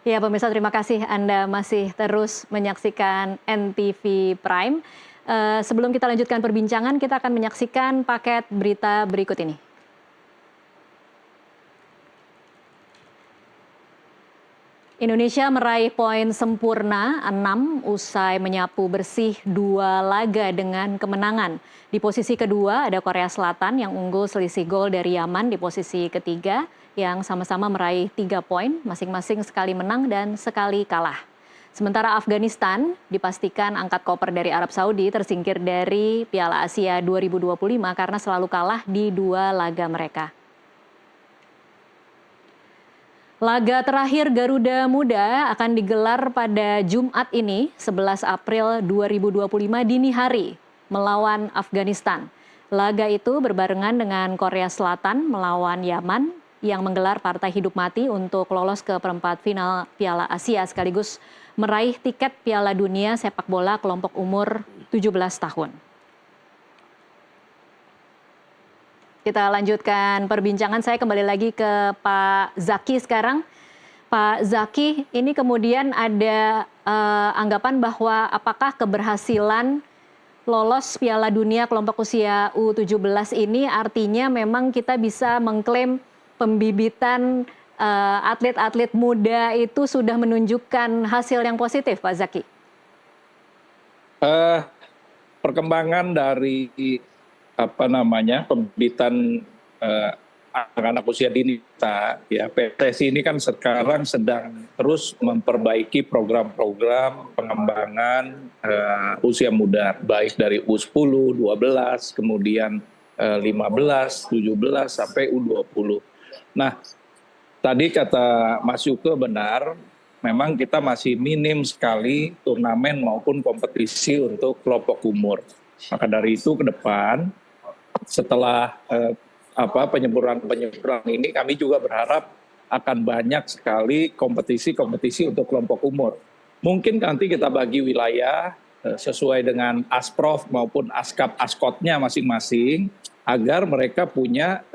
Ya, pemirsa terima kasih Anda masih terus menyaksikan NTV Prime. Sebelum kita lanjutkan perbincangan, kita akan menyaksikan paket berita berikut ini. Indonesia meraih poin sempurna 6 usai menyapu bersih 2 laga dengan kemenangan. Di posisi kedua ada Korea Selatan yang unggul selisih gol dari Yaman di posisi ketiga yang sama-sama meraih 3 poin, masing-masing sekali menang dan sekali kalah. Sementara Afghanistan dipastikan angkat koper dari Arab Saudi tersingkir dari Piala Asia 2025 karena selalu kalah di 2 laga mereka. Laga terakhir Garuda Muda akan digelar pada Jumat ini, 11 April 2025 dini hari, melawan Afghanistan. Laga itu berbarengan dengan Korea Selatan melawan Yaman yang menggelar partai hidup mati untuk lolos ke perempat final Piala Asia sekaligus meraih tiket Piala Dunia sepak bola kelompok umur 17 tahun. Kita lanjutkan perbincangan, saya kembali lagi ke Pak Zaki sekarang. Pak Zaki, ini kemudian ada anggapan bahwa apakah keberhasilan lolos Piala Dunia kelompok usia U17 ini artinya memang kita bisa mengklaim pembibitan atlet-atlet muda itu sudah menunjukkan hasil yang positif, Pak Zaki? Perkembangan dari pembibitan anak-anak usia dini kita, ya PSSI ini kan sekarang sedang terus memperbaiki program-program pengembangan usia muda, baik dari U10, 12, kemudian 15, 17 sampai U20. Nah, tadi kata Mas Yuke benar, memang kita masih minim sekali turnamen maupun kompetisi untuk kelompok umur. Maka dari itu ke depan, setelah penyempurnaan ini, kami juga berharap akan banyak sekali kompetisi-kompetisi untuk kelompok umur. Mungkin nanti kita bagi wilayah sesuai dengan Asprof maupun Askap Askotnya masing-masing, agar mereka punya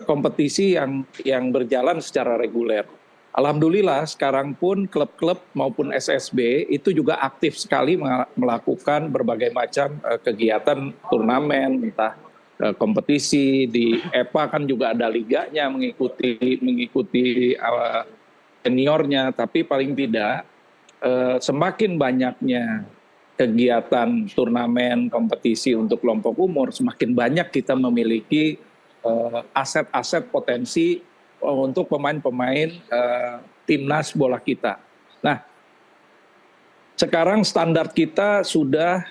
kompetisi yang berjalan secara reguler. Alhamdulillah sekarang pun klub-klub maupun SSB itu juga aktif sekali melakukan berbagai macam kegiatan turnamen, entah kompetisi di EPA kan juga ada liganya mengikuti seniornya, tapi paling tidak semakin banyaknya kegiatan turnamen kompetisi untuk kelompok umur, semakin banyak kita memiliki aset-aset potensi untuk pemain-pemain timnas bola kita. Nah, sekarang standar kita sudah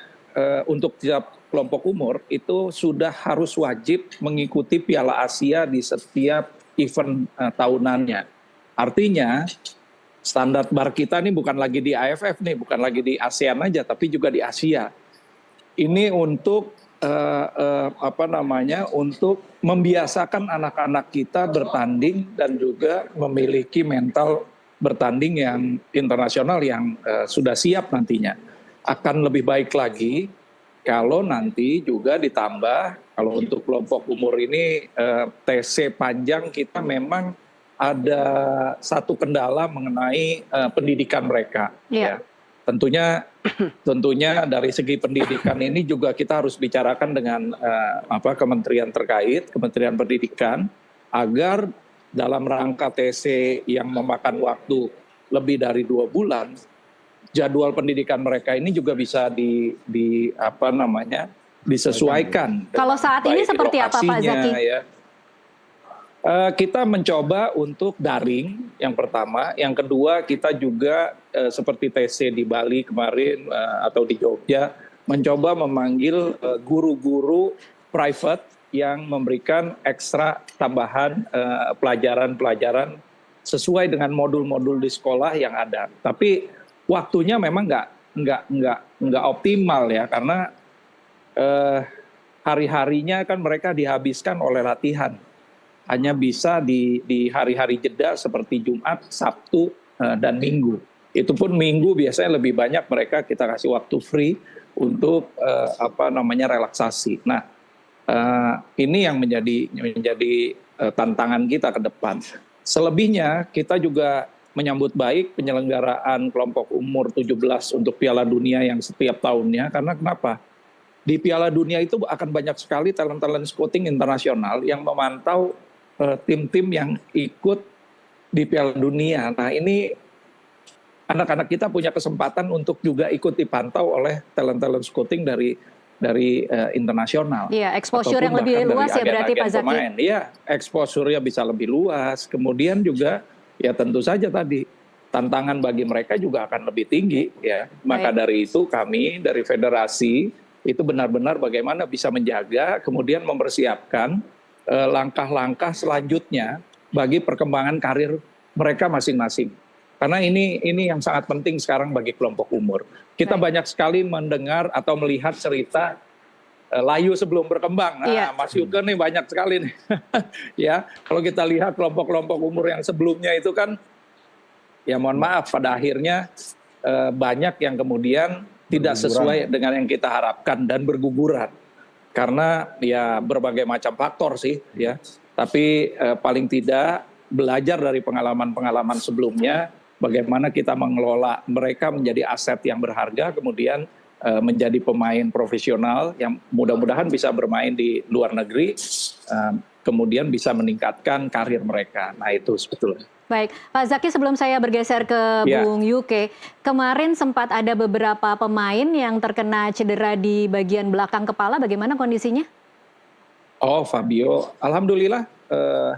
untuk tiap kelompok umur itu sudah harus wajib mengikuti Piala Asia di setiap event tahunannya. Artinya standar bar kita ini bukan lagi di AFF nih, bukan lagi di ASEAN aja, tapi juga di Asia. Ini untuk untuk membiasakan anak-anak kita bertanding dan juga memiliki mental bertanding yang internasional yang sudah siap nantinya. Akan lebih baik lagi kalau nanti juga ditambah, kalau untuk kelompok umur ini TC panjang kita memang ada satu kendala mengenai pendidikan mereka. Ya. Tentunya dari segi pendidikan ini juga kita harus bicarakan dengan kementerian terkait, Kementerian Pendidikan, agar dalam rangka TC yang memakan waktu lebih dari 2 bulan, jadwal pendidikan mereka ini juga bisa disesuaikan. Kalau saat ini seperti apa, Pak Zaki? Ya. Kita mencoba untuk daring yang pertama, yang kedua kita juga seperti TC di Bali kemarin atau di Jogja mencoba memanggil guru-guru private yang memberikan ekstra tambahan pelajaran-pelajaran sesuai dengan modul-modul di sekolah yang ada. Tapi waktunya memang nggak optimal ya, karena hari-harinya kan mereka dihabiskan oleh latihan. Hanya bisa di hari-hari jeda seperti Jumat, Sabtu, dan Minggu. Itu pun Minggu biasanya lebih banyak mereka kita kasih waktu free untuk relaksasi. Nah, ini yang menjadi tantangan kita ke depan. Selebihnya kita juga menyambut baik penyelenggaraan kelompok umur 17 untuk Piala Dunia yang setiap tahunnya. Karena kenapa? Di Piala Dunia itu akan banyak sekali talent-talent scouting internasional yang memantau tim-tim yang ikut di Piala Dunia. Nah, ini anak-anak kita punya kesempatan untuk juga ikut dipantau oleh talent-talent scouting dari internasional. Iya, exposure yang lebih luas ya berarti Pak Zaki. Iya, exposure-nya bisa lebih luas. Kemudian juga ya tentu saja tadi tantangan bagi mereka juga akan lebih tinggi ya. Maka dari itu kami dari federasi itu benar-benar bagaimana bisa menjaga kemudian mempersiapkan langkah-langkah selanjutnya bagi perkembangan karir mereka masing-masing. Karena ini yang sangat penting sekarang bagi kelompok umur. Kita banyak sekali mendengar atau melihat cerita layu sebelum berkembang. Nah, Mas Yuke nih banyak sekali nih. Ya, kalau kita lihat kelompok-kelompok umur yang sebelumnya itu kan, ya mohon maaf, pada akhirnya banyak yang kemudian tidak sesuai dengan yang kita harapkan dan berguguran. Karena ya berbagai macam faktor sih, ya. Tapi paling tidak belajar dari pengalaman-pengalaman sebelumnya, bagaimana kita mengelola mereka menjadi aset yang berharga, kemudian menjadi pemain profesional yang mudah-mudahan bisa bermain di luar negeri, kemudian bisa meningkatkan karir mereka. Nah itu sebetulnya. Baik, Pak Zaki sebelum saya bergeser ke Bung Yuke, kemarin sempat ada beberapa pemain yang terkena cedera di bagian belakang kepala, bagaimana kondisinya? Oh Fabio, alhamdulillah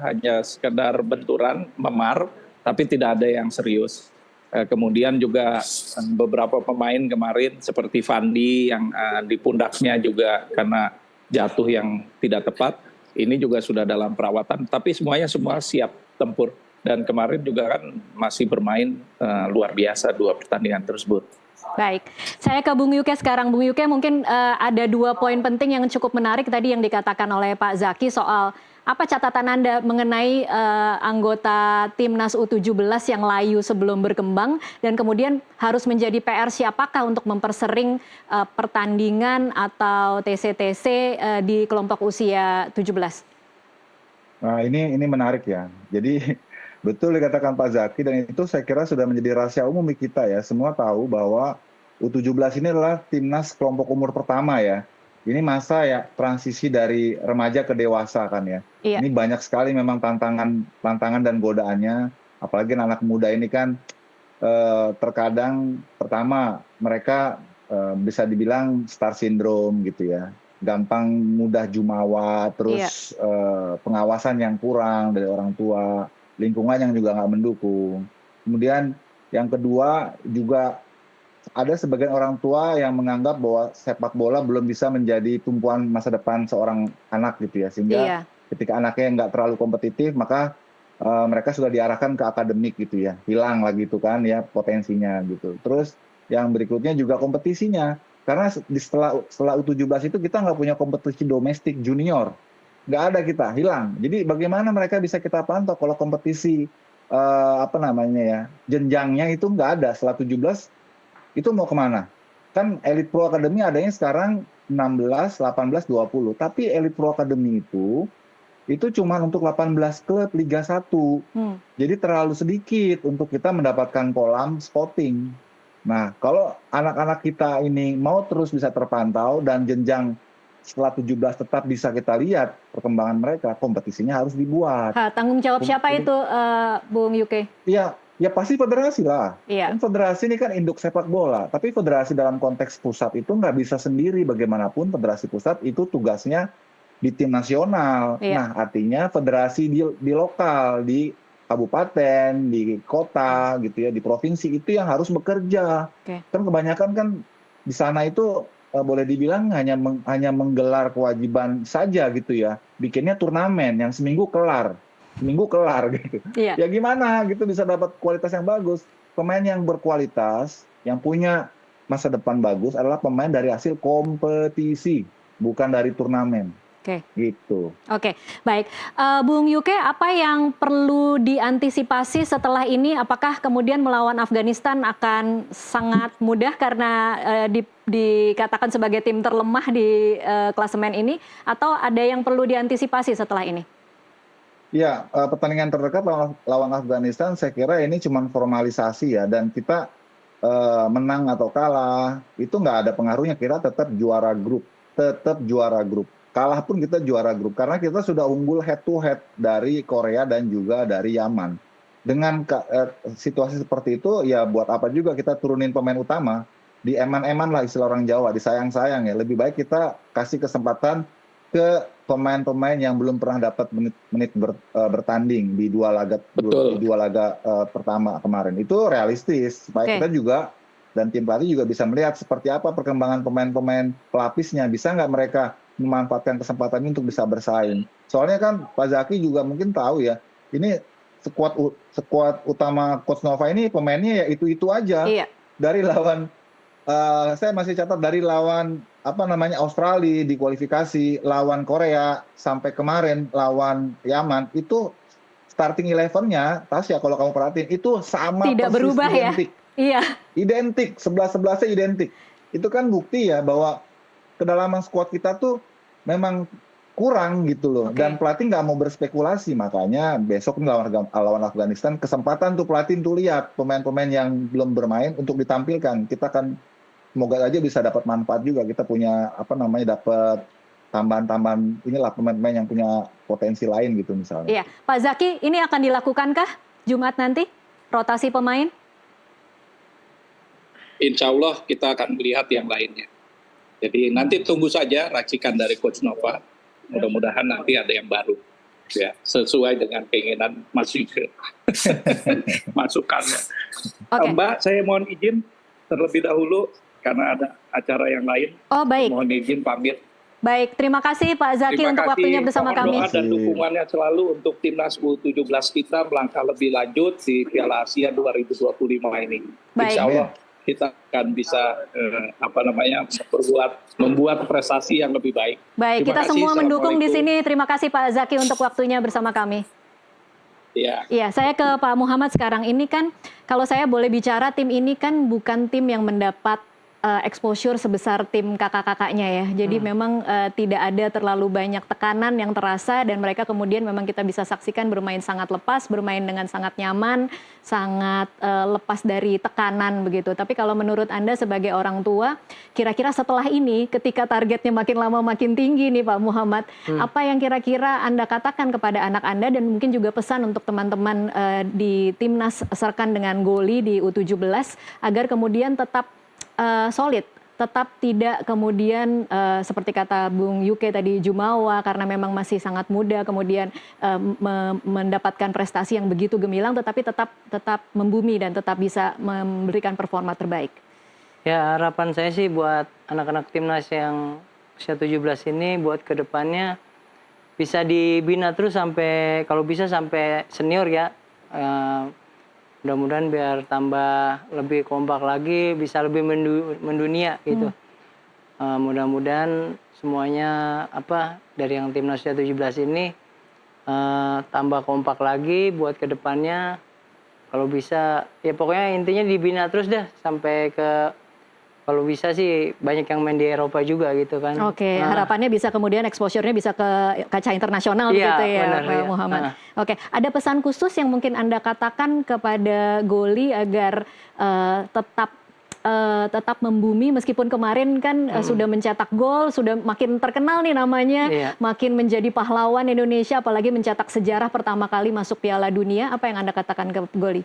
hanya sekedar benturan, memar, tapi tidak ada yang serius. Kemudian juga beberapa pemain kemarin seperti Fandi yang di pundaknya juga karena jatuh yang tidak tepat, ini juga sudah dalam perawatan, tapi semuanya semua siap tempur. Dan kemarin juga kan masih bermain luar biasa 2 pertandingan tersebut. Baik, saya ke Bung Yuke sekarang. Bung Yuke, mungkin ada 2 poin penting yang cukup menarik tadi yang dikatakan oleh Pak Zaki soal apa catatan Anda mengenai anggota Timnas U17 yang layu sebelum berkembang dan kemudian harus menjadi PR siapakah untuk mempersering pertandingan atau TC-TC di kelompok usia 17? Nah, ini menarik ya. Jadi betul dikatakan Pak Zaki dan itu saya kira sudah menjadi rahasia umum di kita ya. Semua tahu bahwa U17 ini adalah timnas kelompok umur pertama ya. Ini masa ya transisi dari remaja ke dewasa kan ya. Iya. Ini banyak sekali memang tantangan dan godaannya. Apalagi anak muda ini kan terkadang pertama mereka bisa dibilang star syndrome gitu ya. Gampang mudah jumawa, terus pengawasan yang kurang dari orang tua, lingkungan yang juga nggak mendukung. Kemudian yang kedua juga ada sebagian orang tua yang menganggap bahwa sepak bola belum bisa menjadi tumpuan masa depan seorang anak gitu ya. Sehingga ketika anaknya nggak terlalu kompetitif maka mereka sudah diarahkan ke akademik gitu ya. Hilang lagi itu kan ya potensinya gitu. Terus yang berikutnya juga kompetisinya. Karena setelah U17 itu kita nggak punya kompetisi domestik junior. Nggak ada kita, hilang. Jadi bagaimana mereka bisa kita pantau kalau kompetisi jenjangnya itu nggak ada. Setelah 17 itu mau kemana? Kan Elite Pro Academy adanya sekarang 16, 18, 20. Tapi Elite Pro Academy itu cuma untuk 18 klub Liga 1. Jadi terlalu sedikit untuk kita mendapatkan kolam scouting. Nah, kalau anak-anak kita ini mau terus bisa terpantau dan jenjang setelah 17 tetap bisa kita lihat perkembangan mereka, kompetisinya harus dibuat. Tanggung jawab siapa itu, Bung Yuke? Iya, ya pasti federasi lah. Iya. Kan federasi ini kan induk sepak bola. Tapi federasi dalam konteks pusat itu nggak bisa sendiri. Bagaimanapun federasi pusat itu tugasnya di tim nasional. Iya. Nah, artinya federasi di lokal, di kabupaten, di kota, gitu ya, di provinsi itu yang harus bekerja. Kan kebanyakan kan di sana itu boleh dibilang hanya menggelar kewajiban saja gitu ya. Bikinnya turnamen yang seminggu kelar gitu. Iya. Ya gimana gitu bisa dapat kualitas yang bagus. Pemain yang berkualitas, yang punya masa depan bagus adalah pemain dari hasil kompetisi, bukan dari turnamen. Gitu. Oke, baik. Bung Yuke, apa yang perlu diantisipasi setelah ini? Apakah kemudian melawan Afghanistan akan sangat mudah karena dikatakan sebagai tim terlemah di klasemen ini? Atau ada yang perlu diantisipasi setelah ini? Ya, pertandingan terdekat lawan Afghanistan saya kira ini cuma formalisasi ya, dan kita menang atau kalah itu nggak ada pengaruhnya, kita tetap juara grup, tetap juara grup. Kalah pun kita juara grup karena kita sudah unggul head to head dari Korea dan juga dari Yaman. Dengan situasi seperti itu ya buat apa juga kita turunin pemain utama, di eman-eman lah istilah orang Jawa, disayang-sayang ya. Lebih baik kita kasih kesempatan ke pemain-pemain yang belum pernah dapat menit bertanding di dua laga Betul. pertama kemarin. Itu realistis supaya Oke. kita juga dan tim pelatih juga bisa melihat seperti apa perkembangan pemain-pemain pelapisnya, bisa nggak mereka memanfaatkan kesempatan ini untuk bisa bersaing. Soalnya kan Pak Zaki juga mungkin tahu ya, ini skuad utama Coach Nova ini pemainnya ya itu aja. Iya. Dari lawan saya masih catat dari lawan Australia di kualifikasi, lawan Korea, sampai kemarin lawan Yaman, itu starting 11-nya, Tasya kalau kamu perhatiin, itu sama Tidak persis berubah ya. identik. Iya. Identik, 11-11-nya identik. Itu kan bukti ya bahwa kedalaman skuad kita tuh memang kurang gitu loh. Oke. Dan pelatih nggak mau berspekulasi, makanya besok lawan Afghanistan kesempatan tuh pelatih tuh lihat pemain-pemain yang belum bermain untuk ditampilkan. Kita kan semoga aja bisa dapat manfaat juga, kita punya dapat tambahan-tambahan inilah pemain-pemain yang punya potensi lain gitu misalnya. Iya, Pak Zaki, ini akan dilakukankah Jumat nanti rotasi pemain? Insya Allah kita akan melihat yang lainnya. Jadi nanti tunggu saja racikan dari Coach Nova. Mudah-mudahan nanti ada yang baru, ya sesuai dengan keinginan Mas Yusuf. Masukannya. Oke. Mbak, saya mohon izin terlebih dahulu karena ada acara yang lain. Oh baik, Mohon izin pamit. baik. Terima kasih Pak Zaki Terima untuk kasih. waktunya bersama Mohon kami. doa dan dukungannya selalu untuk timnas U17 kita melangkah lebih lanjut di Piala Asia 2025 ini. Baik. Insya Allah kita akan bisa membuat prestasi yang lebih baik. Baik, Terima kita kasih. semua mendukung di Assalamualaikum. sini. Terima kasih Pak Zaki untuk waktunya bersama kami. Ya. Iya, saya ke Pak Muhammad sekarang. Ini kan kalau saya boleh bicara, tim ini kan bukan tim yang mendapat exposure sebesar tim kakak-kakaknya ya. Jadi memang tidak ada terlalu banyak tekanan yang terasa dan mereka kemudian memang kita bisa saksikan bermain sangat lepas, bermain dengan sangat nyaman, sangat lepas dari tekanan begitu. Tapi kalau menurut Anda sebagai orang tua, kira-kira setelah ini ketika targetnya makin lama makin tinggi nih Pak Muhammad, apa yang kira-kira Anda katakan kepada anak Anda dan mungkin juga pesan untuk teman-teman di Timnas Serkan dengan Goli di U17 agar kemudian tetap solid, tetap tidak kemudian seperti kata Bung Yuke tadi jumawa karena memang masih sangat muda kemudian mendapatkan prestasi yang begitu gemilang tetapi tetap membumi dan tetap bisa memberikan performa terbaik. Ya harapan saya sih buat anak-anak timnas yang usia 17 ini buat kedepannya bisa dibina terus sampai kalau bisa sampai senior ya. Mudah-mudahan biar tambah lebih kompak lagi, bisa lebih mendunia gitu. Mudah-mudahan semuanya dari yang timnas usia 17 ini tambah kompak lagi buat kedepannya. Kalau bisa ya pokoknya intinya dibina terus dah sampai ke kalau bisa sih banyak yang main di Eropa juga gitu kan. Oke, harapannya bisa kemudian exposure-nya bisa ke kaca internasional Iya, begitu ya benar, Pak iya. Muhammad. Oke, ada pesan khusus yang mungkin Anda katakan kepada Goli agar tetap membumi meskipun kemarin kan sudah mencetak gol, sudah makin terkenal nih namanya, Iya. makin menjadi pahlawan Indonesia apalagi mencetak sejarah pertama kali masuk Piala Dunia. Apa yang Anda katakan ke Goli?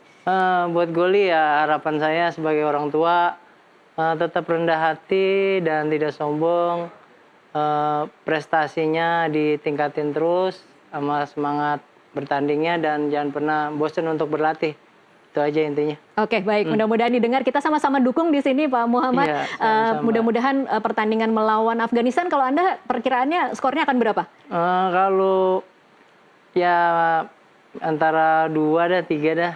Buat Goli ya harapan saya sebagai orang tua tetap rendah hati dan tidak sombong, prestasinya ditingkatin terus sama semangat bertandingnya dan jangan pernah bosan untuk berlatih. Itu aja intinya. Oke, baik. Mudah-mudahan didengar. Kita sama-sama dukung di sini, Pak Muhammad. Iya, sama-sama. Mudah-mudahan pertandingan melawan Afghanistan, kalau Anda perkiraannya skornya akan berapa? Kalau ya antara 2 dah 3 dah.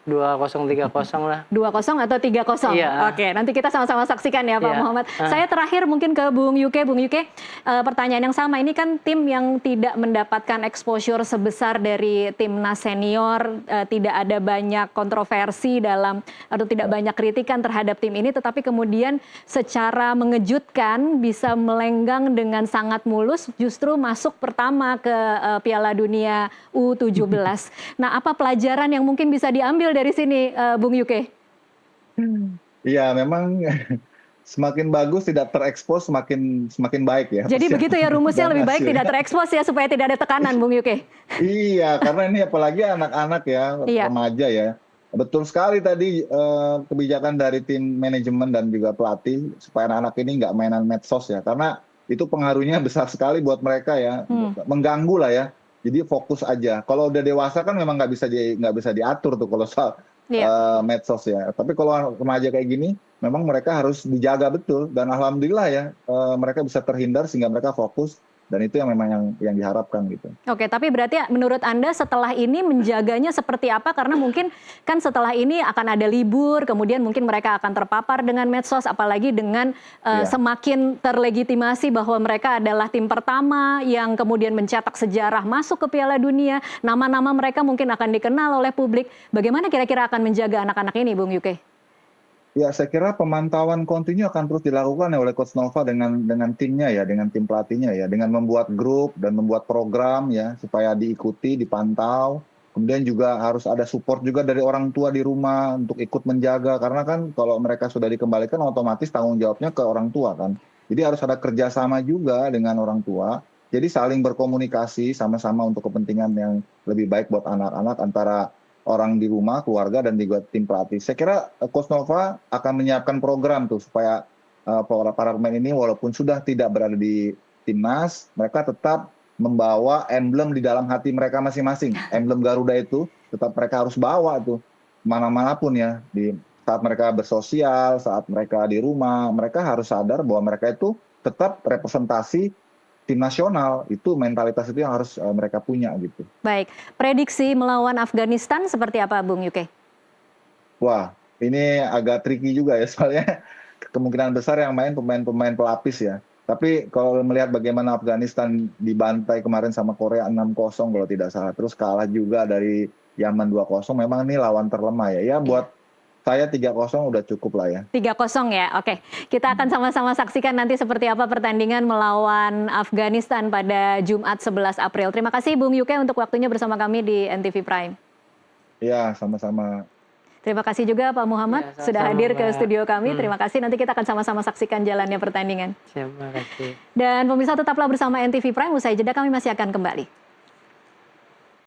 2-0, 3-0 lah. 2-0 atau 3-0? Iya. Oke, nanti kita sama-sama saksikan ya Pak Iya. Muhammad. Saya terakhir mungkin ke Bung Yuke. Bung Yuke, pertanyaan yang sama. Ini kan tim yang tidak mendapatkan exposure sebesar dari timnas senior, tidak ada banyak kontroversi dalam atau tidak banyak kritikan terhadap tim ini, tetapi kemudian secara mengejutkan bisa melenggang dengan sangat mulus, justru masuk pertama ke Piala Dunia U17. Nah, apa pelajaran yang mungkin bisa diambil dari sini, Bung Yuke? Iya, memang semakin bagus tidak terekspos semakin baik ya. Jadi begitu ya rumusnya, Dan lebih baik hasilnya. tidak terekspos ya supaya tidak ada tekanan, Bung Yuke. Iya, karena ini apalagi anak-anak ya, Iya. remaja ya. Betul sekali tadi kebijakan dari tim manajemen dan juga pelatih supaya anak-anak ini nggak mainan medsos ya, karena itu pengaruhnya besar sekali buat mereka ya, mengganggu lah ya. Jadi fokus aja. Kalau udah dewasa kan memang nggak bisa diatur tuh kalau soal Iya. medsos ya. Tapi kalau remaja kayak gini, memang mereka harus dijaga betul. Dan alhamdulillah ya, mereka bisa terhindar sehingga mereka fokus. Dan itu yang memang yang diharapkan gitu. Oke, tapi berarti menurut Anda setelah ini menjaganya seperti apa? Karena mungkin kan setelah ini akan ada libur, kemudian mungkin mereka akan terpapar dengan medsos, apalagi dengan semakin terlegitimasi bahwa mereka adalah tim pertama yang kemudian mencetak sejarah masuk ke Piala Dunia. Nama-nama mereka mungkin akan dikenal oleh publik. Bagaimana kira-kira akan menjaga anak-anak ini, Bung Yuke? Ya, saya kira pemantauan kontinu akan terus dilakukan ya oleh Coach Nova dengan timnya ya, dengan tim pelatihnya ya, dengan membuat grup dan membuat program ya supaya diikuti, dipantau. Kemudian juga harus ada support juga dari orang tua di rumah untuk ikut menjaga karena kan kalau mereka sudah dikembalikan otomatis tanggung jawabnya ke orang tua kan. Jadi harus ada kerjasama juga dengan orang tua. Jadi saling berkomunikasi sama-sama untuk kepentingan yang lebih baik buat anak-anak antara orang di rumah, keluarga, dan juga tim pelatih. Saya kira Coach Nova akan menyiapkan program tuh supaya para pemain ini walaupun sudah tidak berada di timnas, mereka tetap membawa emblem di dalam hati mereka masing-masing. Emblem Garuda itu tetap mereka harus bawa tuh mana-manapun ya. Di saat mereka bersosial, saat mereka di rumah, mereka harus sadar bahwa mereka itu tetap representasi tim nasional. Itu mentalitas itu yang harus mereka punya gitu. Baik, prediksi melawan Afghanistan seperti apa, Bung Yuke? Wah, ini agak tricky juga ya soalnya kemungkinan besar yang main pemain-pemain pelapis ya. Tapi kalau melihat bagaimana Afghanistan dibantai kemarin sama Korea 6-0 kalau tidak salah, terus kalah juga dari Yaman 2-0, memang ini lawan terlemah ya. Ya buat saya 3-0 udah cukup lah ya. 3-0 ya, oke. Kita akan sama-sama saksikan nanti seperti apa pertandingan melawan Afghanistan pada Jumat 11 April. Terima kasih Bung Yuke untuk waktunya bersama kami di NTV Prime. Ya, sama-sama. Terima kasih juga Pak Muhammad Ya, sudah sama-sama, hadir ke Mbak. studio kami. Terima kasih, nanti kita akan sama-sama saksikan jalannya pertandingan. Terima kasih. Dan pemirsa tetaplah bersama NTV Prime, usai jeda kami masih akan kembali.